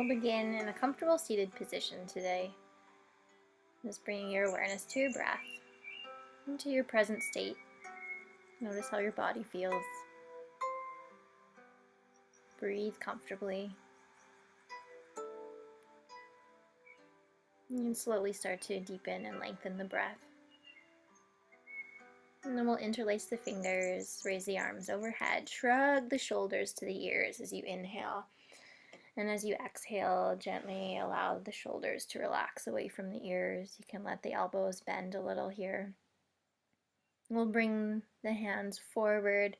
We'll begin in a comfortable seated position today. Just bringing your awareness to your breath, into your present state. Notice how your body feels. Breathe comfortably. You can slowly start to deepen and lengthen the breath. And then we'll interlace the fingers, raise the arms overhead, shrug the shoulders to the ears as you inhale. And as you exhale, gently allow the shoulders to relax away from the ears. You can let the elbows bend a little here. We'll bring the hands forward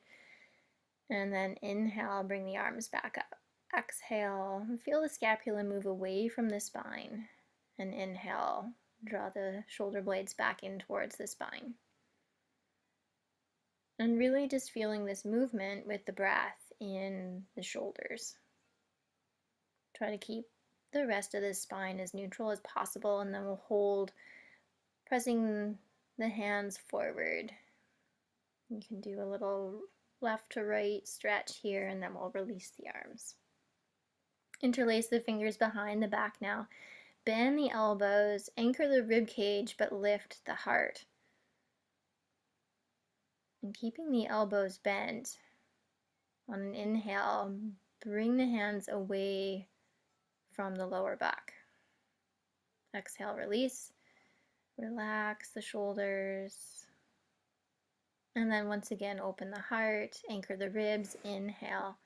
and then inhale, bring the arms back up. Exhale, feel the scapula move away from the spine. And inhale, draw the shoulder blades back in towards the spine. And really just feeling this movement with the breath in the shoulders. Try to keep the rest of the spine as neutral as possible, and then we'll hold, pressing the hands forward. You can do a little left to right stretch here, and then we'll release the arms. Interlace the fingers behind the back now. Bend the elbows, anchor the rib cage, but lift the heart. And keeping the elbows bent, on an inhale, bring the hands away from the lower back. Exhale, release. Relax the shoulders. And then once again, open the heart, anchor the ribs, inhale.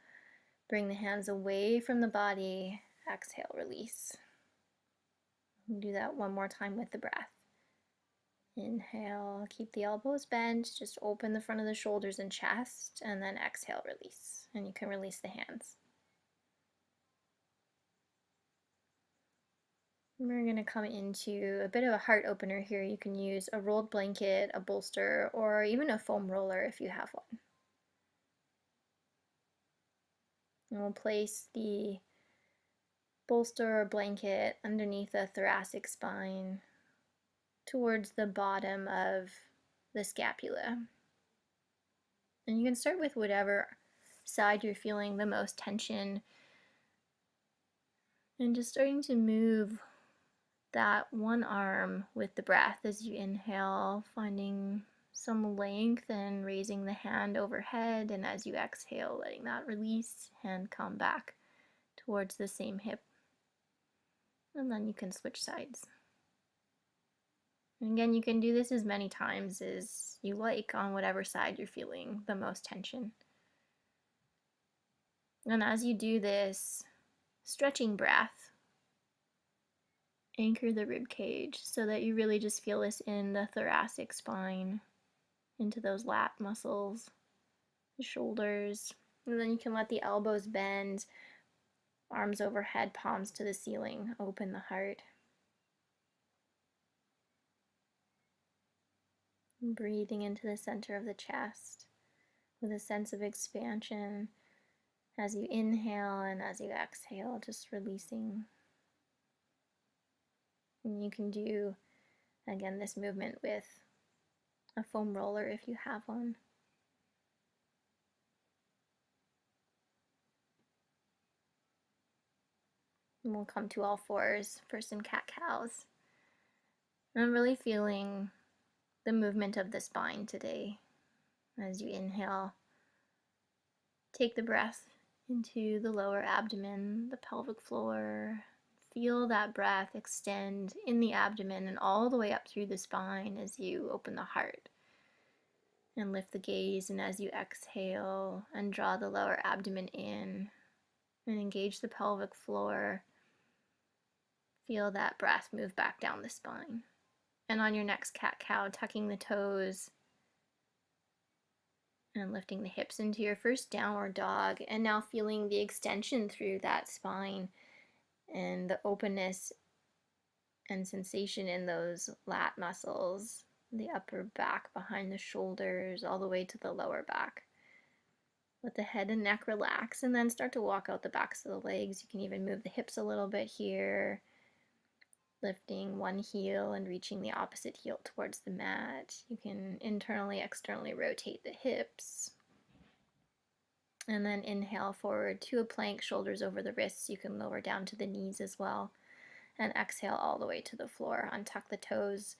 Bring the hands away from the body. Exhale, release. Do that one more time with the breath. Inhale, keep the elbows bent, just open the front of the shoulders and chest, and then exhale, release. And you can release the hands. We're going to come into a bit of a heart opener here. You can use a rolled blanket, a bolster, or even a foam roller if you have one. And we'll place the bolster or blanket underneath the thoracic spine towards the bottom of the scapula. And you can start with whatever side you're feeling the most tension, and just starting to move that one arm with the breath as you inhale, finding some length and raising the hand overhead, and as you exhale, letting that release, hand come back towards the same hip. And then you can switch sides. And again, you can do this as many times as you like on whatever side you're feeling the most tension. And as you do this stretching breath, anchor the rib cage so that you really just feel this in the thoracic spine, into those lat muscles, the shoulders. And then you can let the elbows bend, arms overhead, palms to the ceiling, open the heart. And breathing into the center of the chest with a sense of expansion as you inhale and as you exhale, just releasing. And you can do, again, this movement with a foam roller if you have one. And we'll come to all fours for some cat-cows. And I'm really feeling the movement of the spine today. As you inhale, take the breath into the lower abdomen, the pelvic floor. Feel that breath extend in the abdomen and all the way up through the spine as you open the heart. And lift the gaze, and as you exhale and draw the lower abdomen in and engage the pelvic floor, feel that breath move back down the spine. And on your next cat-cow, tucking the toes and lifting the hips into your first downward dog, and now feeling the extension through that spine and the openness and sensation in those lat muscles, the upper back behind the shoulders, all the way to the lower back. Let the head and neck relax, and then start to walk out the backs of the legs. You can even move the hips a little bit here, lifting one heel and reaching the opposite heel towards the mat. You can internally, externally rotate the hips. And then inhale forward to a plank, shoulders over the wrists. You can lower down to the knees as well. And exhale all the way to the floor. Untuck the toes.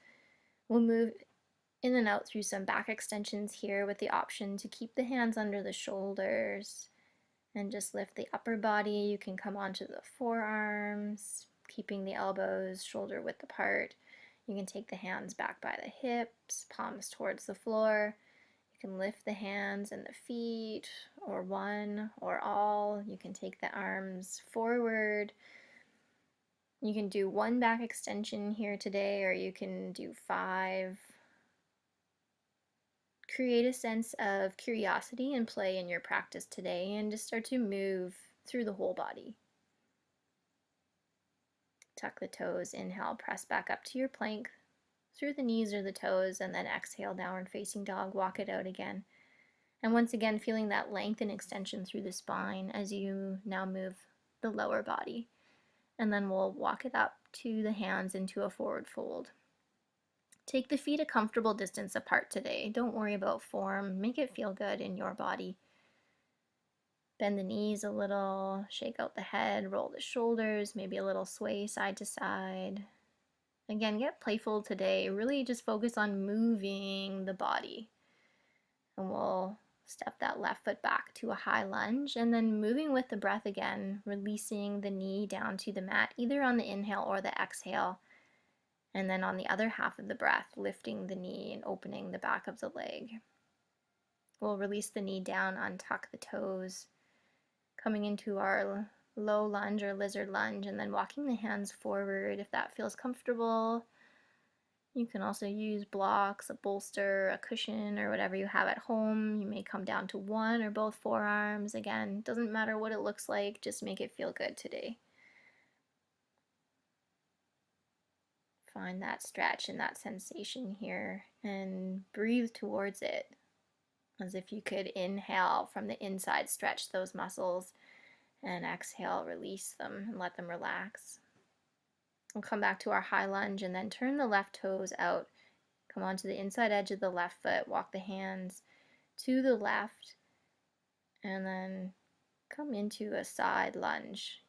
We'll move in and out through some back extensions here with the option to keep the hands under the shoulders and just lift the upper body. You can come onto the forearms, keeping the elbows shoulder width apart. You can take the hands back by the hips, palms towards the floor. You can lift the hands and the feet, or one or all. You can take the arms forward. You can do one back extension here today, or you can do 5. Create a sense of curiosity and play in your practice today, and just start to move through the whole body. Tuck the toes, inhale, press back up to your plank through the knees or the toes, and then exhale, downward facing dog, walk it out again. And once again, feeling that length and extension through the spine as you now move the lower body. And then we'll walk it up to the hands into a forward fold. Take the feet a comfortable distance apart today. Don't worry about form. Make it feel good in your body. Bend the knees a little, shake out the head, roll the shoulders, maybe a little sway side to side. Again, get playful today. Really just focus on moving the body. And we'll step that left foot back to a high lunge, and then moving with the breath again, releasing the knee down to the mat, either on the inhale or the exhale. And then on the other half of the breath, lifting the knee and opening the back of the leg. We'll release the knee down, untuck the toes, coming into our low lunge or lizard lunge, and then walking the hands forward if that feels comfortable. You can also use blocks, a bolster, a cushion, or whatever you have at home. You may come down to one or both forearms. Again, doesn't matter what it looks like, just make it feel good today. Find that stretch and that sensation here and breathe towards it as if you could inhale from the inside, stretch those muscles, and exhale, release them and let them relax. We'll come back to our high lunge and then turn the left toes out. Come onto the inside edge of the left foot, walk the hands to the left, and then come into a side lunge.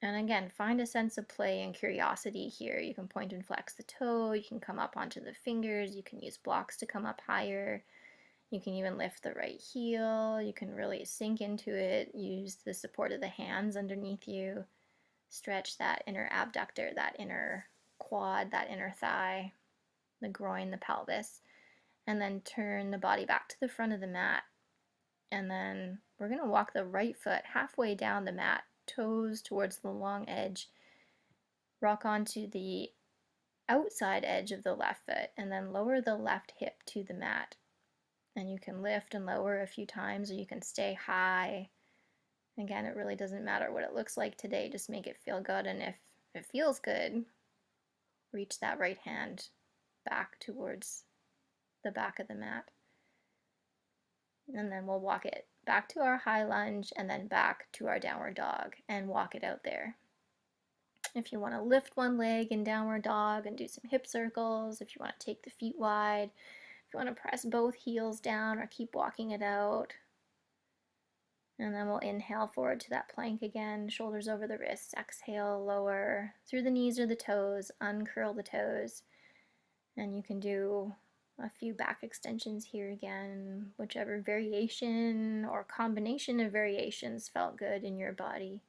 And again, find a sense of play and curiosity here. You can point and flex the toe, you can come up onto the fingers, you can use blocks to come up higher, you can even lift the right heel, you can really sink into it, use the support of the hands underneath you, stretch that inner abductor, that inner quad, that inner thigh, the groin, the pelvis, and then turn the body back to the front of the mat. And then we're going to walk the right foot halfway down the mat, toes towards the long edge, rock onto the outside edge of the left foot, and then lower the left hip to the mat. And you can lift and lower a few times, or you can stay high. Again, it really doesn't matter what it looks like today, just make it feel good. And if it feels good, reach that right hand back towards the back of the mat. And then we'll walk it back to our high lunge and then back to our downward dog and walk it out there. If you want to lift one leg in downward dog and do some hip circles, if you want to take the feet wide, if you want to press both heels down or keep walking it out. And then we'll inhale forward to that plank again, shoulders over the wrists, exhale, lower through the knees or the toes, uncurl the toes, and you can do a few back extensions here again, whichever variation or combination of variations felt good in your body.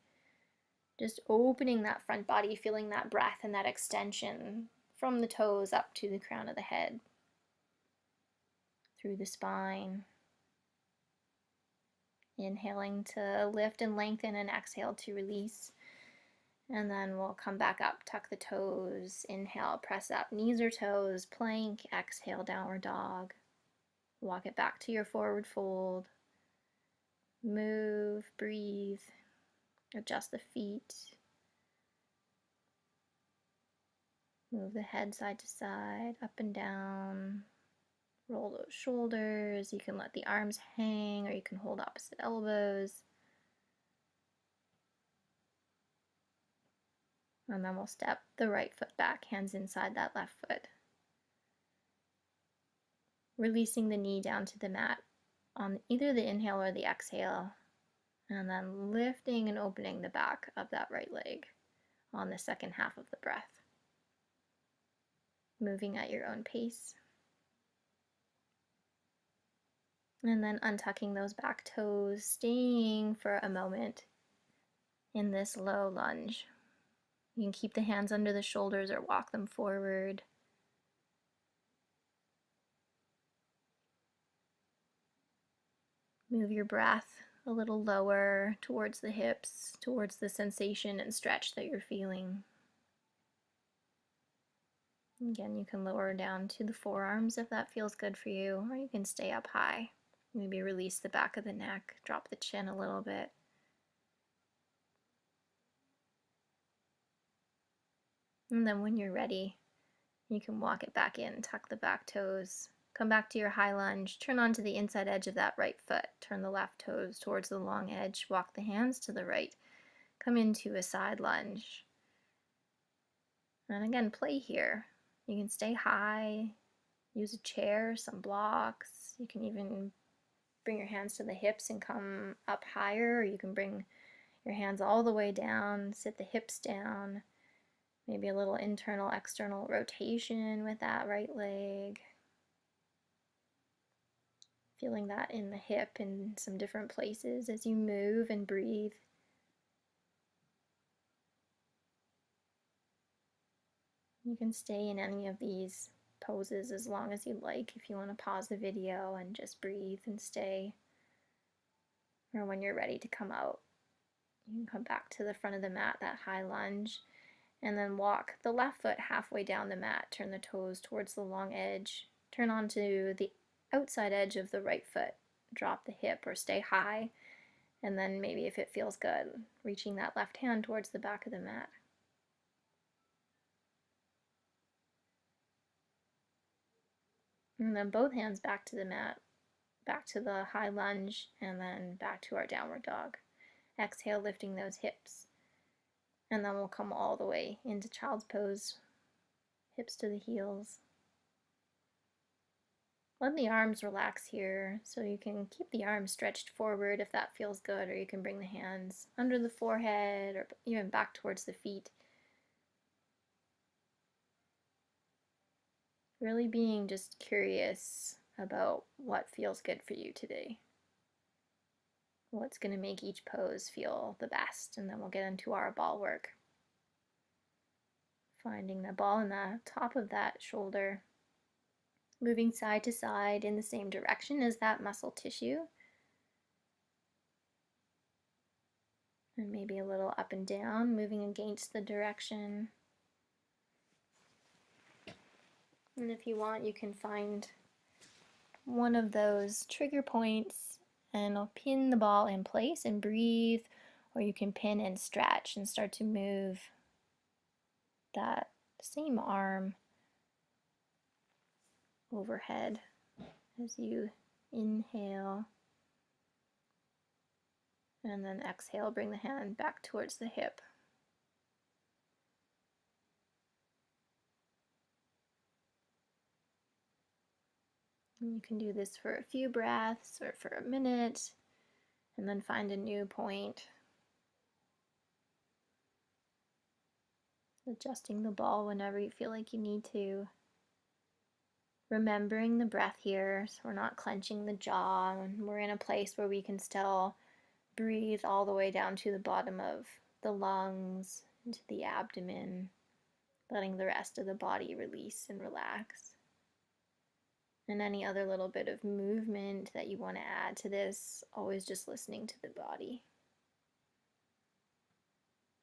Just opening that front body, feeling that breath and that extension from the toes up to the crown of the head, through the spine. Inhaling to lift and lengthen, and exhale to release. And then we'll come back up, tuck the toes, inhale, press up, knees or toes, plank, exhale, downward dog. Walk it back to your forward fold. Move, breathe, adjust the feet. Move the head side to side, up and down. Roll those shoulders. You can let the arms hang, or you can hold opposite elbows. And then we'll step the right foot back, hands inside that left foot. Releasing the knee down to the mat. on either the inhale or the exhale, and then lifting and opening the back of that right leg on the second half of the breath. Moving at your own pace. And then untucking those back toes, staying for a moment in this low lunge. You can keep the hands under the shoulders or walk them forward. Move your breath a little lower towards the hips, towards the sensation and stretch that you're feeling. Again, you can lower down to the forearms if that feels good for you, or you can stay up high. Maybe release the back of the neck, drop the chin a little bit. And then when you're ready, you can walk it back in, tuck the back toes, come back to your high lunge, turn onto the inside edge of that right foot, turn the left toes towards the long edge, walk the hands to the right, come into a side lunge. And again, play here. You can stay high, use a chair, some blocks. You can even bring your hands to the hips and come up higher, or you can bring your hands all the way down, sit the hips down, maybe a little internal, external rotation with that right leg. Feeling that in the hip in some different places as you move and breathe. You can stay in any of these poses as long as you'd like if you want to pause the video and just breathe and stay. Or when you're ready to come out, you can come back to the front of the mat, that high lunge, and then walk the left foot halfway down the mat. Turn the toes towards the long edge. Turn onto the outside edge of the right foot. Drop the hip or stay high. And then maybe if it feels good, reaching that left hand towards the back of the mat. And then both hands back to the mat, back to the high lunge, and then back to our downward dog. Exhale, lifting those hips. And then we'll come all the way into child's pose, hips to the heels. Let the arms relax here, so you can keep the arms stretched forward if that feels good, or you can bring the hands under the forehead or even back towards the feet. Really being just curious about what feels good for you today. What's going to make each pose feel the best, and then we'll get into our ball work. Finding the ball in the top of that shoulder, moving side to side in the same direction as that muscle tissue, and maybe a little up and down, moving against the direction. And if you want, you can find one of those trigger points and I'll pin the ball in place and breathe, or you can pin and stretch and start to move that same arm overhead as you inhale, and then exhale, bring the hand back towards the hip. And you can do this for a few breaths or for a minute, and then find a new point. Adjusting the ball whenever you feel like you need to. Remembering the breath here, so we're not clenching the jaw, and we're in a place where we can still breathe all the way down to the bottom of the lungs, into the abdomen, letting the rest of the body release and relax. And any other little bit of movement that you want to add to this, always just listening to the body.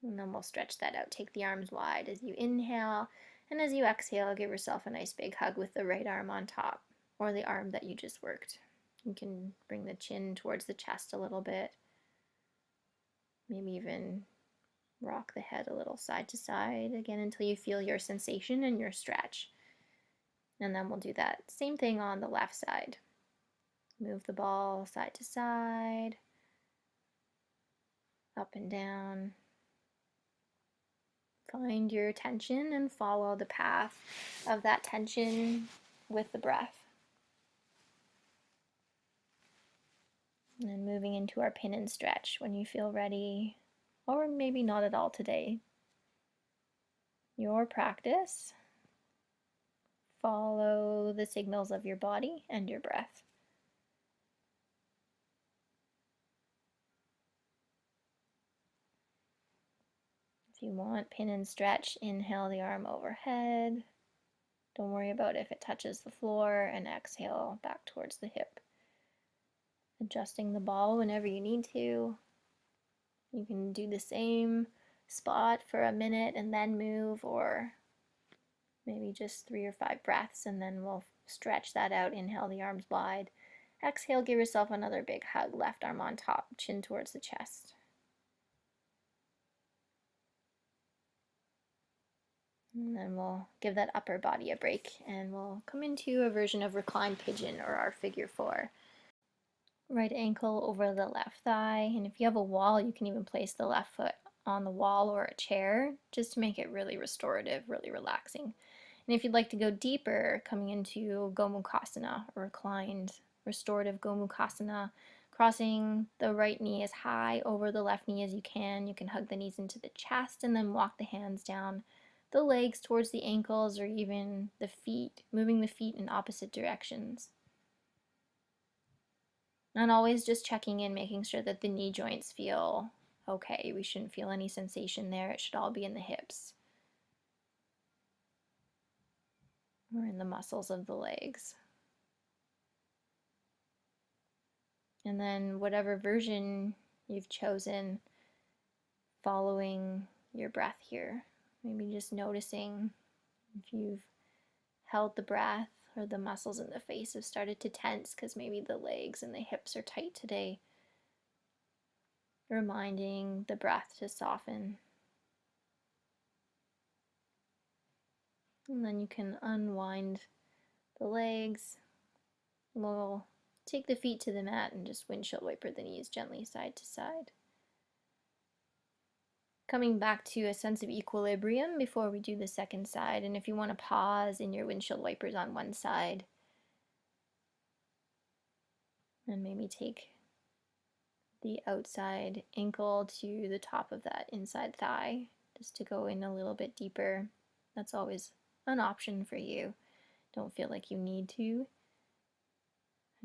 And then we'll stretch that out. Take the arms wide as you inhale, and as you exhale, give yourself a nice big hug with the right arm on top, or the arm that you just worked. You can bring the chin towards the chest a little bit. Maybe even rock the head a little side to side, again, until you feel your sensation and your stretch. And then we'll do that same thing on the left side. Move the ball side to side, up and down. Find your tension and follow the path of that tension with the breath. And then moving into our pin and stretch when you feel ready, or maybe not at all today. Your practice. Follow the signals of your body and your breath. If you want, pin and stretch, inhale the arm overhead. Don't worry about if it touches the floor, and exhale back towards the hip. Adjusting the ball whenever you need to. You can do the same spot for a minute and then move, or maybe just 3 or 5 breaths, and then we'll stretch that out. Inhale the arms wide. Exhale, give yourself another big hug. Left arm on top, chin towards the chest. And then we'll give that upper body a break, and we'll come into a version of reclined pigeon, or our figure 4. Right ankle over the left thigh, and if you have a wall, you can even place the left foot on the wall or a chair, just to make it really restorative, really relaxing. And if you'd like to go deeper, coming into Gomukhasana, or reclined restorative Gomukhasana, crossing the right knee as high over the left knee as you can. You can hug the knees into the chest and then walk the hands down the legs towards the ankles, or even the feet, moving the feet in opposite directions. And always just checking in, making sure that the knee joints feel okay. We shouldn't feel any sensation there. It should all be in the hips or in the muscles of the legs. And then whatever version you've chosen, following your breath here. Maybe just noticing if you've held the breath, or the muscles in the face have started to tense because maybe the legs and the hips are tight today. Reminding the breath to soften. And then you can unwind the legs. We'll take the feet to the mat and just windshield wiper the knees gently side to side. Coming back to a sense of equilibrium before we do the second side. And if you want to pause in your windshield wipers on one side, and maybe take the outside ankle to the top of that inside thigh, just to go in a little bit deeper. That's always an option for you. Don't feel like you need to.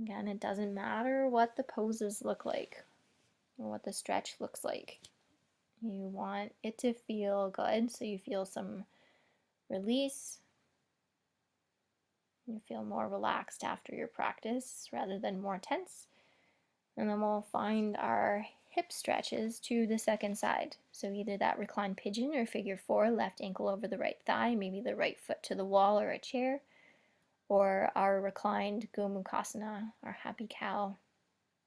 Again, it doesn't matter what the poses look like or what the stretch looks like. You want it to feel good, so you feel some release. You feel more relaxed after your practice rather than more tense. And then we'll find our hip stretches to the second side. So either that reclined pigeon or figure 4, left ankle over the right thigh, maybe the right foot to the wall or a chair, or our reclined Gomukhasana, our happy cow,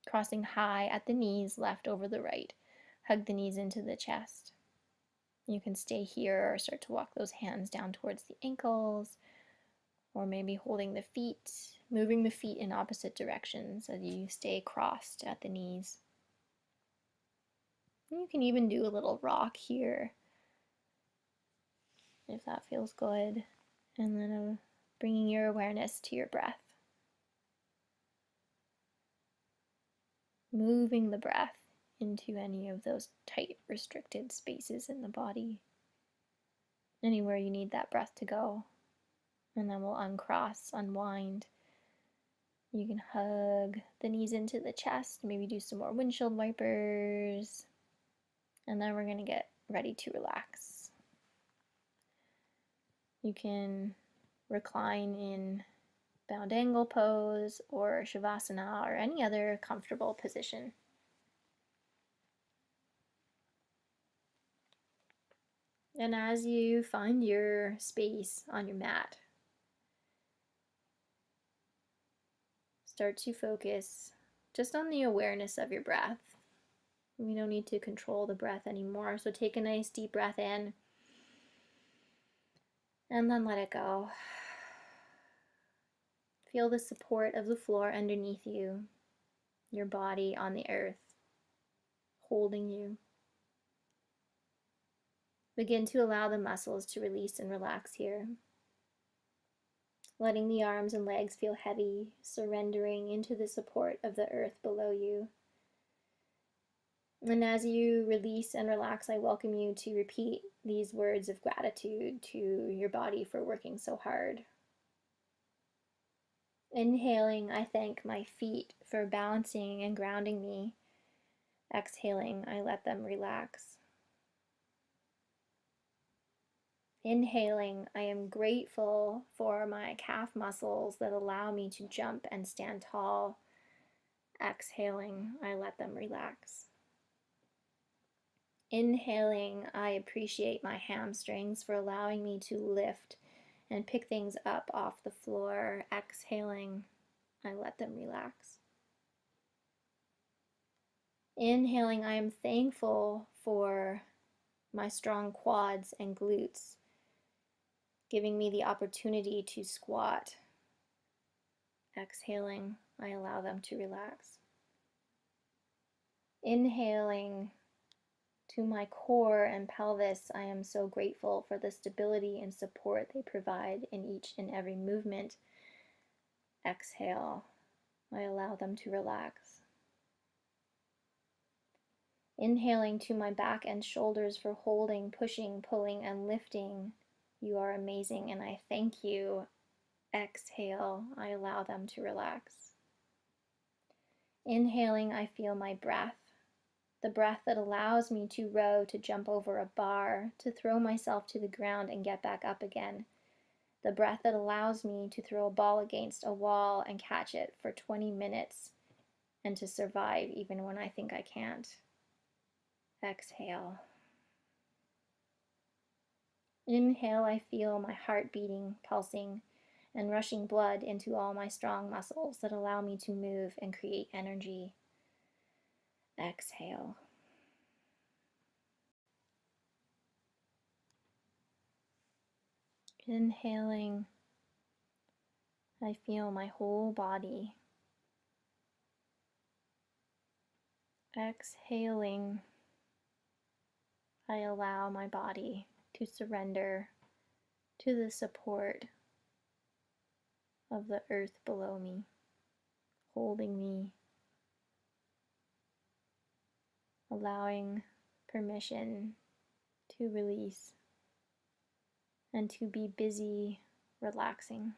crossing high at the knees, left over the right. Hug the knees into the chest. You can stay here or start to walk those hands down towards the ankles, or maybe holding the feet, moving the feet in opposite directions as you stay crossed at the knees. You can even do a little rock here if that feels good, and then bringing your awareness to your breath. Moving the breath into any of those tight, restricted spaces in the body, anywhere you need that breath to go. And then we'll uncross, unwind. You can hug the knees into the chest, maybe do some more windshield wipers, and then we're going to get ready to relax. You can recline in bound angle pose or shavasana or any other comfortable position. And as you find your space on your mat, start to focus just on the awareness of your breath. We don't need to control the breath anymore, so take a nice deep breath in and then let it go. Feel the support of the floor underneath you, your body on the earth, holding you. Begin to allow the muscles to release and relax here. Letting the arms and legs feel heavy, surrendering into the support of the earth below you. And as you release and relax, I welcome you to repeat these words of gratitude to your body for working so hard. Inhaling, I thank my feet for balancing and grounding me. Exhaling, I let them relax. Inhaling, I am grateful for my calf muscles that allow me to jump and stand tall. Exhaling, I let them relax. Inhaling, I appreciate my hamstrings for allowing me to lift and pick things up off the floor. Exhaling, I let them relax. Inhaling, I am thankful for my strong quads and glutes, giving me the opportunity to squat. Exhaling, I allow them to relax. Inhaling to my core and pelvis, I am so grateful for the stability and support they provide in each and every movement. Exhale, I allow them to relax. Inhaling to my back and shoulders for holding, pushing, pulling, and lifting. You are amazing and I thank you. Exhale, I allow them to relax. Inhaling, I feel my breath. The breath that allows me to row, to jump over a bar, to throw myself to the ground and get back up again. The breath that allows me to throw a ball against a wall and catch it for 20 minutes and to survive even when I think I can't. Exhale. Inhale, I feel my heart beating, pulsing, and rushing blood into all my strong muscles that allow me to move and create energy. Exhale. Inhaling, I feel my whole body. Exhaling, I allow my body to surrender to the support of the earth below me, holding me, allowing permission to release and to be busy relaxing.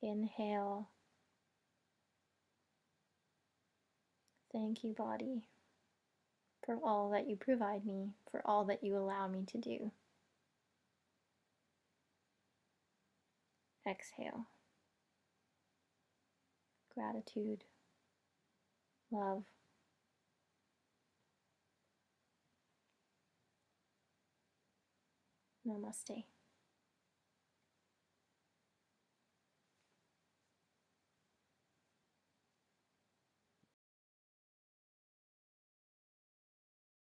Inhale. Thank you, body, for all that you provide me, for all that you allow me to do. Exhale. Gratitude, love. Namaste.